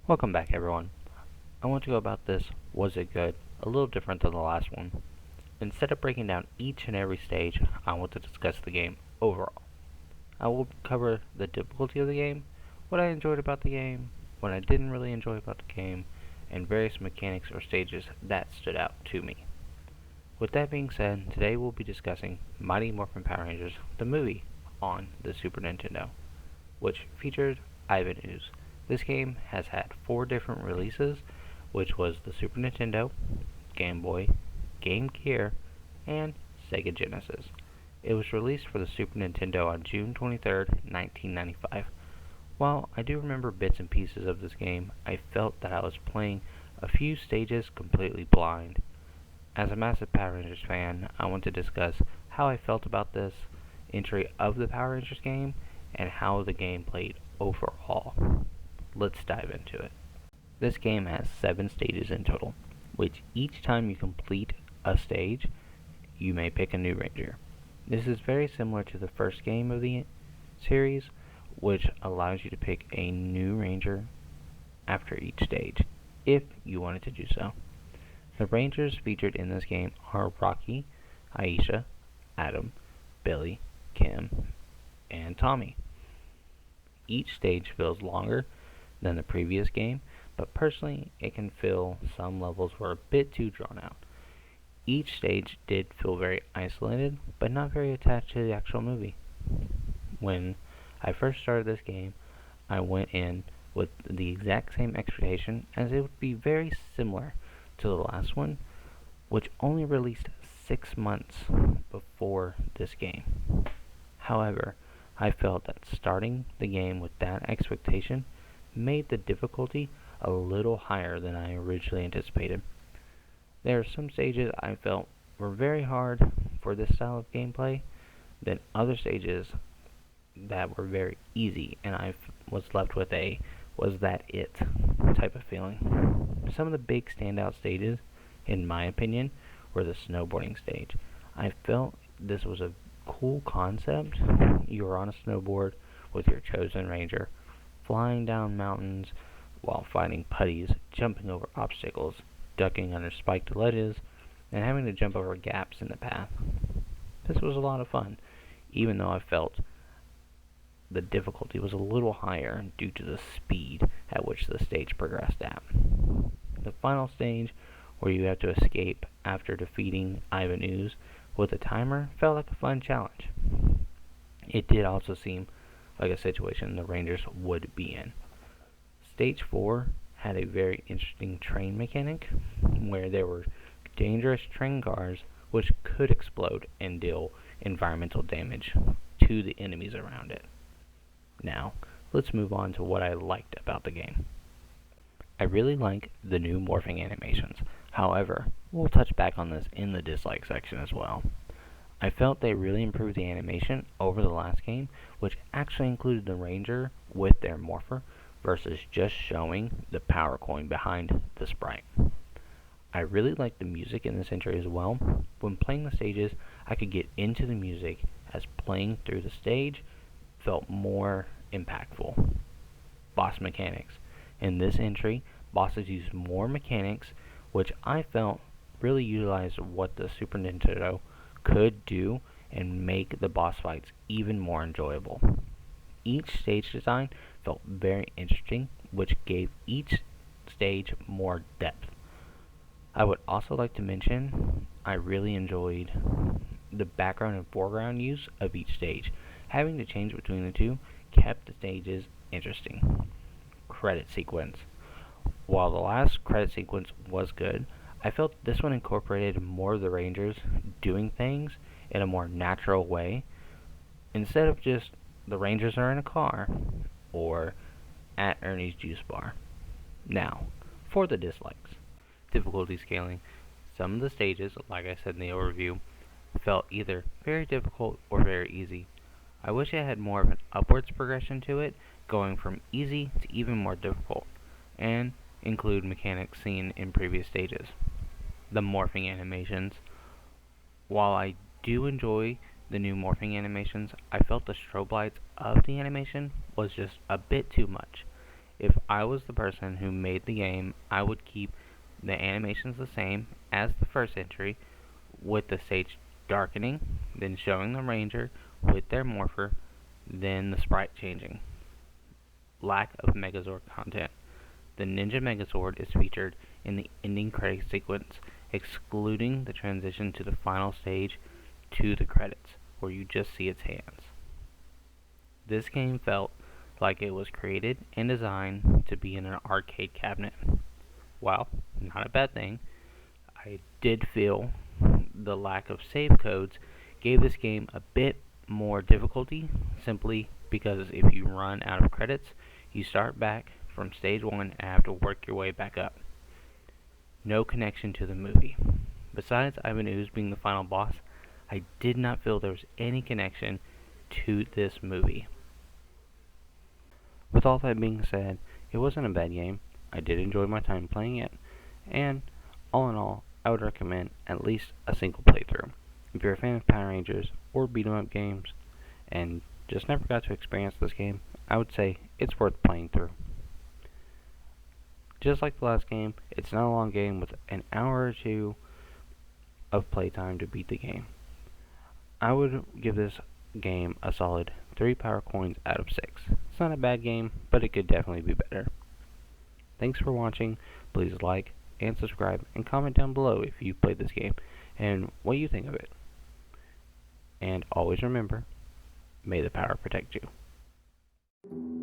Welcome back, everyone. I want to go about this was it good a little different than the last one. Instead of breaking down each and every stage, I want to discuss the game overall. I will cover the difficulty of the game, what I enjoyed about the game, what I didn't really enjoy about the game, and various mechanics or stages that stood out to me. With that being said, today we'll be discussing Mighty Morphin Power Rangers, the movie, on the Super Nintendo, which featured Ivan Ooze. This game has had 4 different releases, which was the Super Nintendo, Game Boy, Game Gear, and Sega Genesis. It was released for the Super Nintendo on June 23rd, 1995. While I do remember bits and pieces of this game, I felt that I was playing a few stages completely blind. As a massive Power Rangers fan, I want to discuss how I felt about this entry of the Power Rangers game and how the game played overall. Let's dive into it. This game has 7 stages in total, which each time you complete a stage, you may pick a new ranger. This is very similar to the first game of the series, which allows you to pick a new ranger after each stage, if you wanted to do so. The rangers featured in this game are Rocky, Aisha, Adam, Billy, Kim, and Tommy. Each stage feels longer than the previous game, but personally it can feel some levels were a bit too drawn out. Each stage did feel very isolated, but not very attached to the actual movie. When I first started this game, I went in with the exact same expectation as it would be very similar to the last one, which only released 6 months before this game. However, I felt that starting the game with that expectation made the difficulty a little higher than I originally anticipated. There are some stages I felt were very hard for this style of gameplay, then other stages that were very easy, and was left with a was that it type of feeling. Some of the big standout stages, in my opinion, were the snowboarding stage. I felt this was a cool concept. You were on a snowboard with your chosen ranger, flying down mountains while fighting putties, jumping over obstacles, ducking under spiked ledges, and having to jump over gaps in the path. This was a lot of fun, even though I felt the difficulty was a little higher due to the speed at which the stage progressed at. The final stage, where you have to escape after defeating Ivan Ooze with a timer, felt like a fun challenge. It did also seem like a situation the Rangers would be in. Stage 4 had a very interesting train mechanic, where there were dangerous train cars which could explode and deal environmental damage to the enemies around it. Now, let's move on to what I liked about the game. I really like the new morphing animations. However, we'll touch back on this in the dislike section as well. I felt they really improved the animation over the last game, which actually included the Ranger with their morpher versus just showing the power coin behind the sprite. I really liked the music in this entry as well. When playing the stages, I could get into the music as playing through the stage felt more impactful. Boss mechanics. In this entry, bosses used more mechanics, which I felt really utilized what the Super Nintendo could do and make the boss fights even more enjoyable. Each stage design felt very interesting, which gave each stage more depth. I would also like to mention I really enjoyed the background and foreground use of each stage. Having to change between the two kept the stages interesting. Credit sequence. While the last credit sequence was good, I felt this one incorporated more of the Rangers doing things in a more natural way instead of just the Rangers are in a car or at Ernie's juice bar. Now, for the dislikes. Difficulty scaling. Some of the stages, like I said in the overview, felt either very difficult or very easy. I wish it had more of an upwards progression to it, going from easy to even more difficult, and include mechanics seen in previous stages. The morphing animations. While I do enjoy the new morphing animations, I felt the strobe lights of the animation was just a bit too much. If I was the person who made the game, I would keep the animations the same as the first entry, with the stage darkening, then showing the ranger with their morpher, then the sprite changing. Lack of Megazord content. The Ninja Megazord is featured in the ending credits sequence, excluding the transition to the final stage to the credits, where you just see its hands. This game felt like it was created and designed to be in an arcade cabinet. While not a bad thing, I did feel the lack of save codes gave this game a bit more difficulty, simply because if you run out of credits, you start back from stage 1 and have to work your way back up. No connection to the movie. Besides Ivan Ooze being the final boss, I did not feel there was any connection to this movie. With all that being said, it wasn't a bad game. I did enjoy my time playing it, and all in all, I would recommend at least a single playthrough. If you're a fan of Power Rangers or beat 'em up games and just never got to experience this game, I would say it's worth playing through. Just like the last game, it's not a long game with an hour or two of playtime to beat the game. I would give this game a solid 3 power coins out of 6. It's not a bad game, but it could definitely be better. Thanks for watching. Please like and subscribe and comment down below if you've played this game and what you think of it. And always remember, may the power protect you.